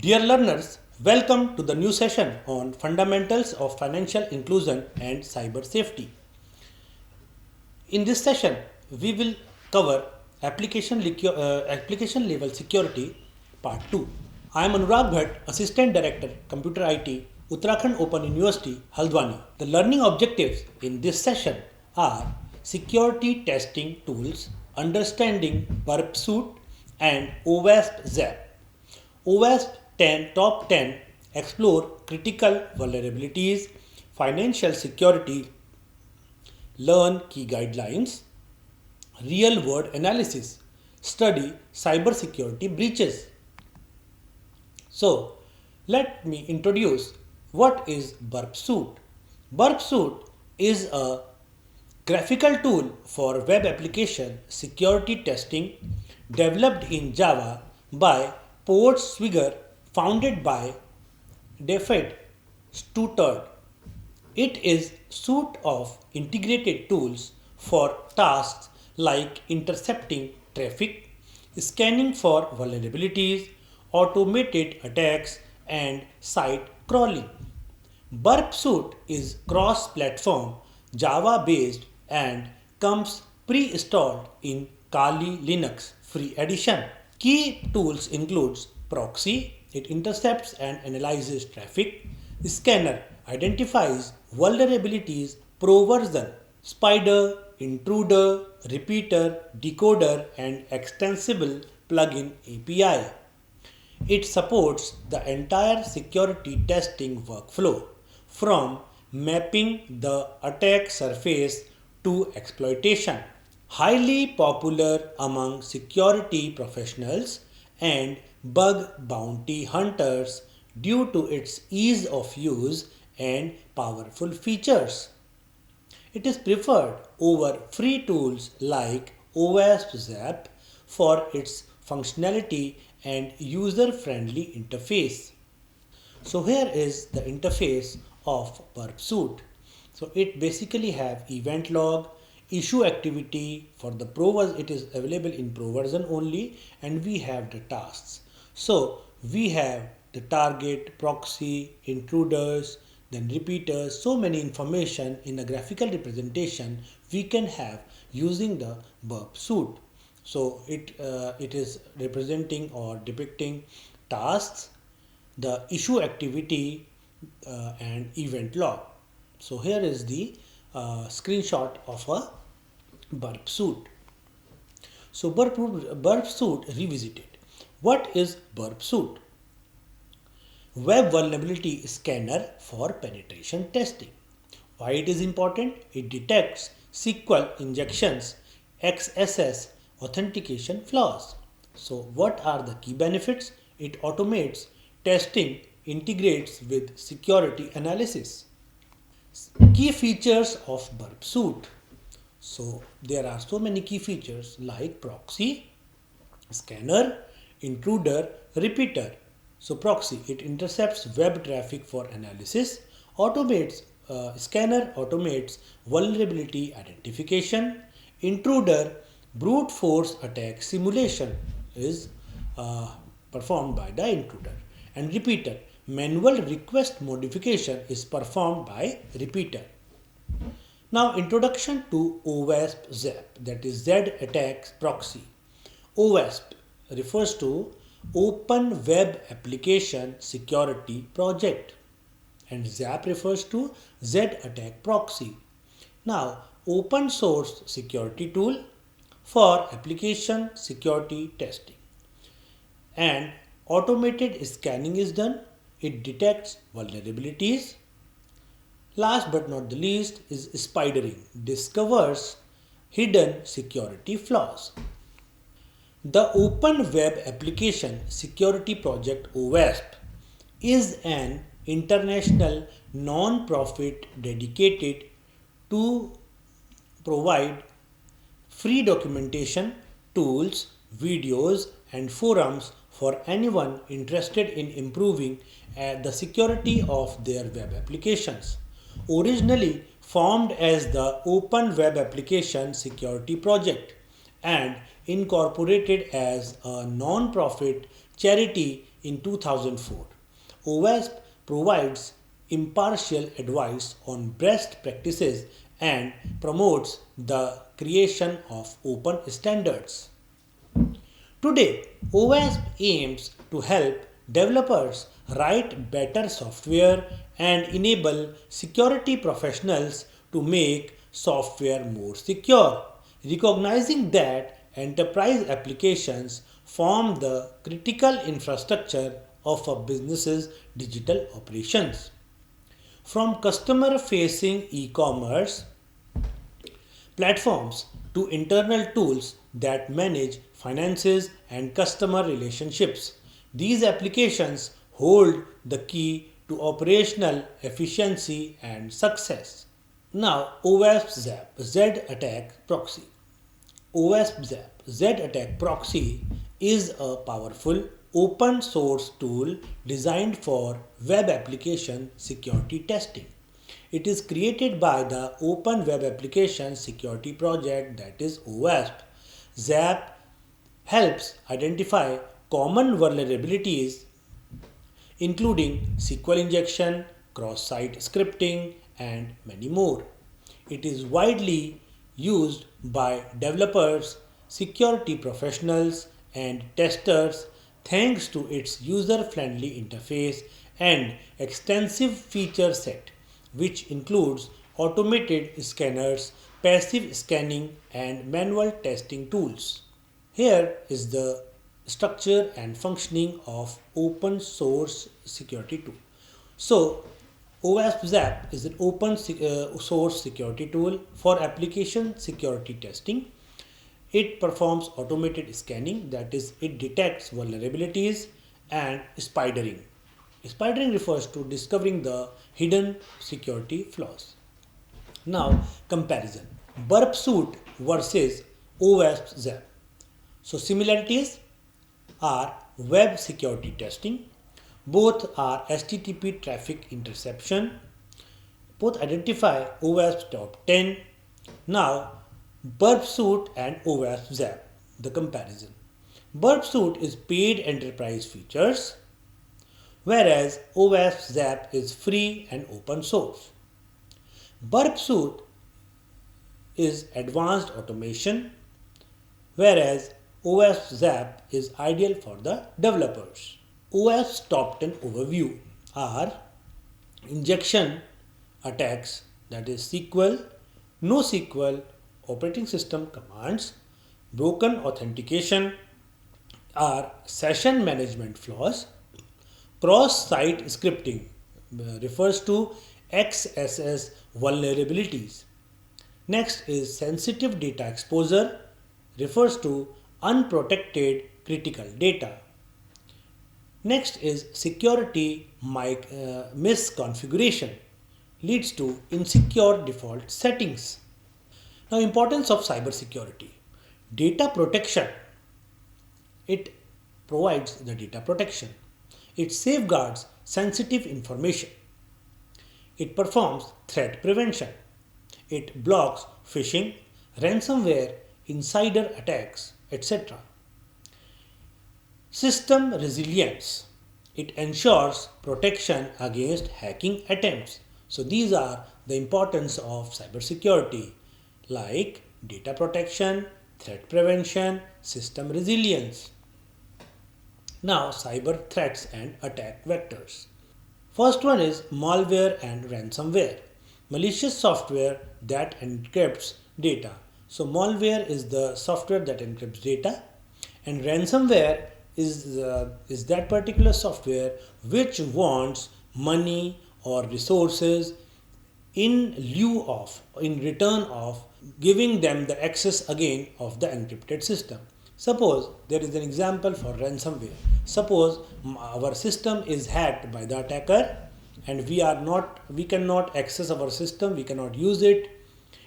Dear learners, welcome to the new session on Fundamentals of Financial Inclusion and Cyber Safety. In this session, we will cover application level security part 2. I am Anurag Bhatt, Assistant Director, Computer IT, Uttarakhand Open University, Haldwani. The learning objectives in this session are security testing tools, understanding burp suit, and OWASP ZAP. OWASP 10 Top 10 explore critical vulnerabilities, financial security, learn key guidelines, real world analysis, study cybersecurity breaches. So, let me introduce what is Burp Suite. Burp Suite is a graphical tool for web application security testing developed in Java by Port Swigger, founded by David Stuttard. It is suite of integrated tools for tasks like intercepting traffic, scanning for vulnerabilities, automated attacks, and site crawling. Burp Suite is cross-platform, Java-based, and comes pre-installed in Kali Linux Free Edition. Key tools includes proxy, it intercepts and analyzes traffic; scanner identifies vulnerabilities pro version; spider, intruder, repeater, decoder, and extensible plugin API. It supports the entire security testing workflow from mapping the attack surface to exploitation. Highly popular among security professionals and bug bounty hunters due to its ease of use and powerful features. It is preferred over free tools like OWASP ZAP for its functionality and user-friendly interface. So here is the interface of Burp Suite. So it basically have event log, issue activity. For the pro version, it is available in pro version only, and we have the tasks. So we have the target, proxy, intruders, then repeaters, so many information in a graphical representation we can have using the Burp Suite. So it is representing or depicting tasks, the issue activity, and event log. So here is the screenshot of a Burp Suite. So Burp Suite revisited. What is Burp Suite? Web vulnerability scanner for penetration testing. Why it is important? It detects SQL injections, XSS authentication flaws. So what are the key benefits? It automates testing, integrates with security analysis. Key features of Burp Suite. So there are so many key features like proxy, scanner, intruder, repeater. So proxy, it intercepts web traffic for analysis. Automates Scanner automates vulnerability identification. Intruder, brute force attack simulation is performed by the intruder. And repeater, manual request modification is performed by repeater. Now introduction to OWASP ZAP, that is Z attacks proxy. OWASP refers to Open Web Application Security Project, and ZAP refers to Z attack proxy. Now open source security tool for application security testing, and automated scanning is done. It detects vulnerabilities. Last but not the least is spidering, discovers hidden security flaws. The Open Web Application Security Project OWASP is an international non-profit dedicated to provide free documentation, tools, videos, and forums for anyone interested in improving the security of their web applications. Originally formed as the Open Web Application Security Project and incorporated as a non-profit charity in 2004. OWASP provides impartial advice on best practices and promotes the creation of open standards. Today, OWASP aims to help developers write better software and enable security professionals to make software more secure, recognizing that enterprise applications form the critical infrastructure of a business's digital operations. From customer facing e commerce platforms to internal tools that manage finances and customer relationships. These applications hold the key to operational efficiency and success. Now, OWASP ZAP Z Attack Proxy. OWASP ZAP Z Attack Proxy is a powerful open source tool designed for web application security testing. It is created by the Open Web Application Security Project, that is OWASP. ZAP helps identify common vulnerabilities including SQL injection, cross-site scripting, and many more. It is widely used by developers, security professionals, and testers thanks to its user-friendly interface and extensive feature set, which includes automated scanners, passive scanning, and manual testing tools. Here is the structure and functioning of open source security tool. So, OWASP ZAP is an open source security tool for application security testing. It performs automated scanning, that is, it detects vulnerabilities, and spidering. Spidering refers to discovering the hidden security flaws. Now, comparison Burp Suite versus OWASP ZAP. So, similarities are web security testing, both are HTTP traffic interception, both identify OWASP top 10. Now, Burp Suite and OWASP ZAP, the comparison. Burp Suite is paid enterprise features, whereas OWASP ZAP is free and open source. Burp Suite is advanced automation, whereas OWASP ZAP is ideal for the developers. OWASP's top 10 overview are injection attacks, that is SQL, NoSQL, operating system commands, broken authentication are session management flaws, cross-site scripting refers to XSS vulnerabilities. Next is sensitive data exposure refers to unprotected critical data. Next is security misconfiguration leads to insecure default settings. Now, importance of cybersecurity. Data protection. It provides the data protection. It safeguards sensitive information. It performs threat prevention. It blocks phishing, ransomware, insider attacks, etc. System resilience. It ensures protection against hacking attempts. So these are the importance of cybersecurity, like data protection, threat prevention, system resilience. Now, cyber threats and attack vectors. First one is malware and ransomware. Malicious software that encrypts data. So malware is the software that encrypts data, and ransomware is that particular software which wants money or resources in return of giving them the access again of the encrypted system. Suppose there is an example for ransomware. Suppose our system is hacked by the attacker and we cannot access our system, we cannot use it.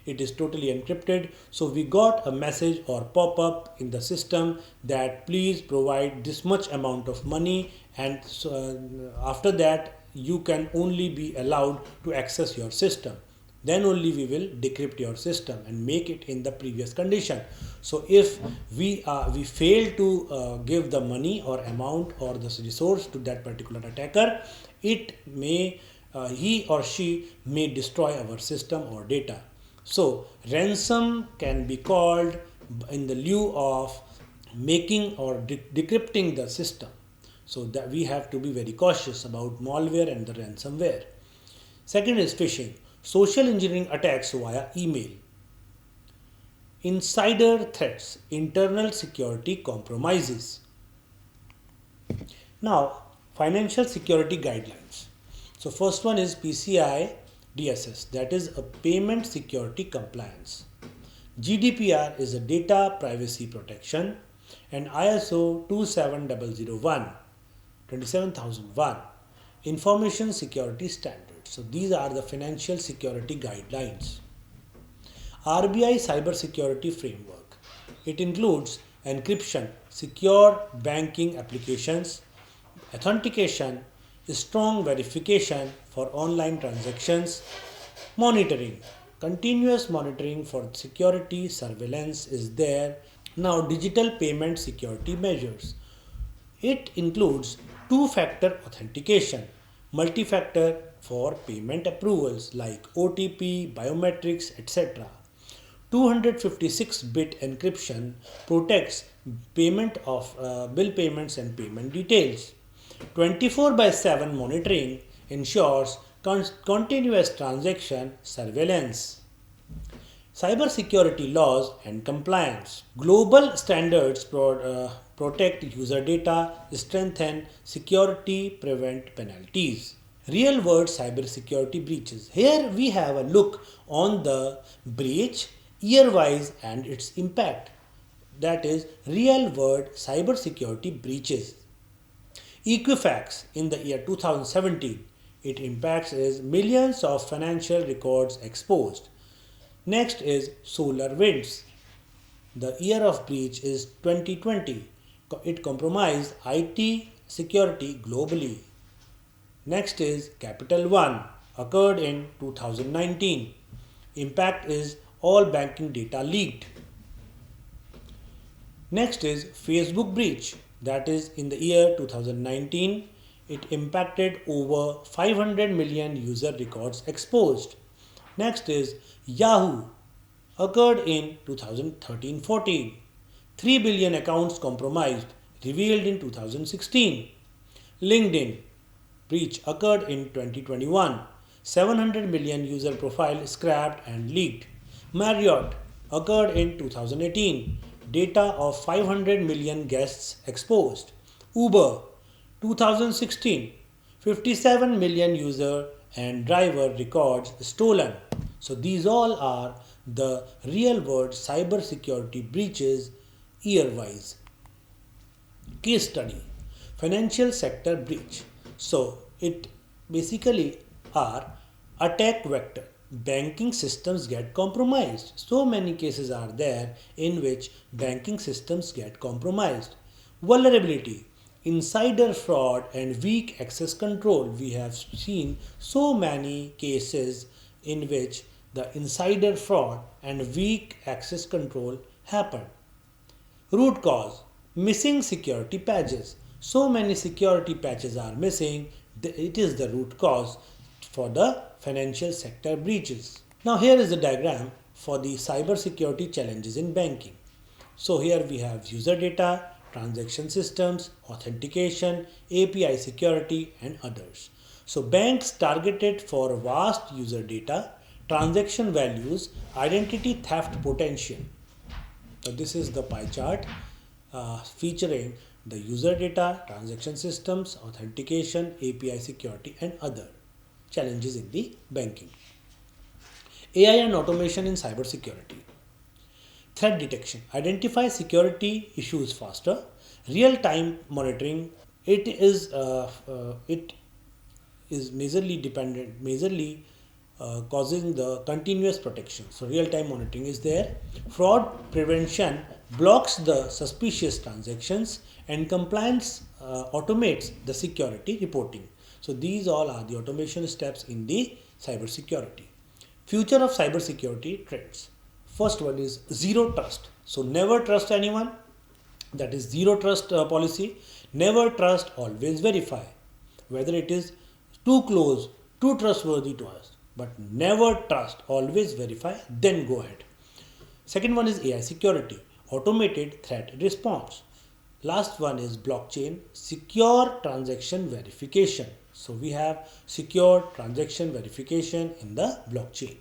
It is totally encrypted. So we got a message or pop-up in the system that please provide this much amount of money, and so, after that you can only be allowed to access your system. then only we will decrypt your system and make it in the previous condition. So if we fail to give the money or amount or the resource to that particular attacker, it may he or she may destroy our system or data. So ransom can be called in the lieu of making or decrypting the system. So that we have to be very cautious about malware and the ransomware. Second is phishing, social engineering attacks via email, insider threats, internal security compromises. Now, financial security guidelines. So first one is PCI DSS, that is a payment security compliance. GDPR is a data privacy protection, and ISO 27001 information security standards. So these are the financial security guidelines. RBI cybersecurity framework. It includes encryption, secure banking applications, authentication, strong verification for online transactions, monitoring. Continuous monitoring for security surveillance is there. Now, digital payment security measures. It includes two-factor authentication, multi-factor for payment approvals like OTP, biometrics, etc. 256-bit encryption protects payment of bill payments and payment details. 24/7 monitoring ensures continuous transaction surveillance. Cybersecurity laws and compliance. Global standards protect user data, strengthen security, prevent penalties. Real world cybersecurity breaches. Here we have a look on the breach year-wise and its impact. That is real world cybersecurity breaches. Equifax in the year 2017, it impacts is millions of financial records exposed. Next is SolarWinds. The year of breach is 2020. It compromised IT security globally. Next is Capital One, occurred in 2019. Impact is all banking data leaked. Next is Facebook breach, that is in the year 2019. It impacted over 500 million user records exposed. Next is Yahoo, occurred in 2013-14. 3 billion accounts compromised, revealed in 2016. LinkedIn breach occurred in 2021. 700 million user profile scrapped and leaked. Marriott occurred in 2018. Data of 500 million guests exposed. Uber 2016. 57 million user and driver records stolen. So these all are the real world cyber security breaches year-wise. Case study, financial sector breach. So it basically are attack vector. Banking systems get compromised. So many cases are there in which banking systems get compromised. Vulnerability, insider fraud and weak access control. We have seen so many cases in which the insider fraud and weak access control happen. Root cause, missing security patches. So many security patches are missing. It is the root cause for the financial sector breaches. Now here is the diagram for the cyber security challenges in banking. So here we have user data, transaction systems, authentication, API security and others. So banks targeted for vast user data, transaction values, identity theft potential. So this is the pie chart featuring the user data, transaction systems, authentication, API security and other challenges in the banking. AI and automation in cybersecurity. Threat detection. Identify security issues faster. Real-time monitoring. It is majorly causing the continuous protection. So real-time monitoring is there. Fraud prevention blocks the suspicious transactions, and compliance automates the security reporting. So these all are the automation steps in the cybersecurity. Future of cybersecurity trends. First one is zero trust. So never trust anyone. That is zero trust policy. Never trust, always verify. Whether it is too close, too trustworthy to us. But never trust, always verify, then go ahead. Second one is AI security, automated threat response. Last one is blockchain, secure transaction verification. So we have secure transaction verification in the blockchain.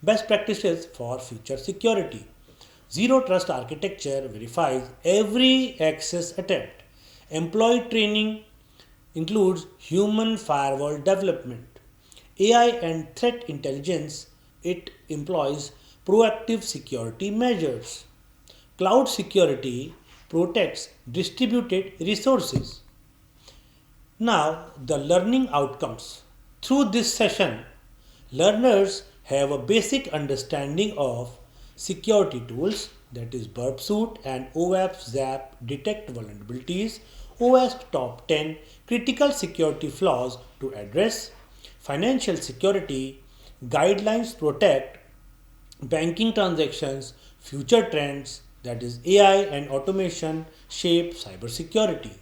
Best practices for future security. Zero trust architecture verifies every access attempt. Employee training includes human firewall development. AI and threat intelligence, it employs proactive security measures. Cloud security protects distributed resources. Now, the learning outcomes. Through this session, learners have a basic understanding of security tools, that is Burp Suite and OWASP ZAP detect vulnerabilities, OWASP top 10 critical security flaws to address, financial security, guidelines protect banking transactions, future trends, that is AI and automation shape cybersecurity.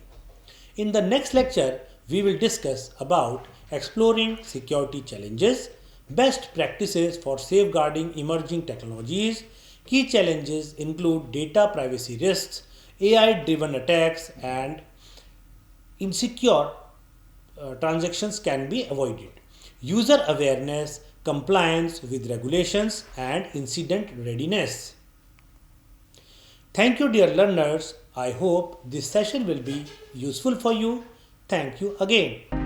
In the next lecture, we will discuss about exploring security challenges, best practices for safeguarding emerging technologies. Key challenges include data privacy risks, AI driven attacks, and insecure transactions can be avoided. User awareness, compliance with regulations, and incident readiness. Thank you, dear learners. I hope this session will be useful for you. Thank you again.